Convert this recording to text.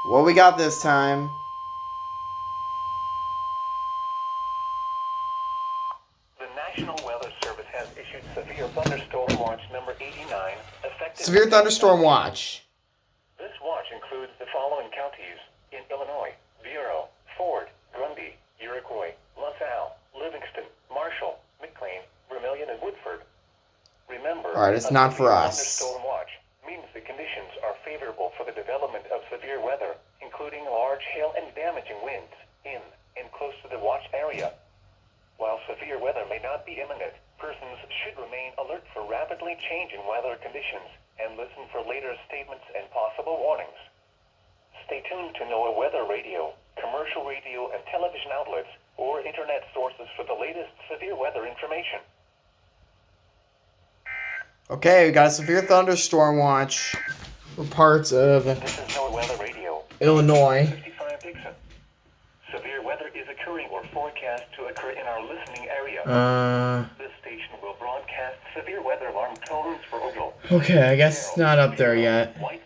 What we got this time? The National Weather Service has issued severe thunderstorm watch number 89, effective... Severe thunderstorm watch. This watch includes the following counties in Illinois: Bureau, Ford, Grundy, Iroquois, LaSalle, Livingston, Marshall, McLean, Vermilion, and Woodford. Remember, Alright, it's not for us. Thunderstorm watch means the conditions are favorable for the development of severe weather, including large hail and damaging winds in and close to the watch area. While severe weather may not be imminent, persons should remain alert for rapidly changing weather conditions and listen for later statements and possible warnings. Stay tuned to NOAA Weather Radio, commercial radio and television outlets, or internet sources for the latest severe weather information. Okay, we got a severe thunderstorm watch for parts of This is NOAA Weather Radio. Illinois. 55 Dixon. Severe weather is occurring or forecast to occur in our listening area. This station will broadcast severe weather alarm tones for Ogle. Okay, I guess it's not up there yet. White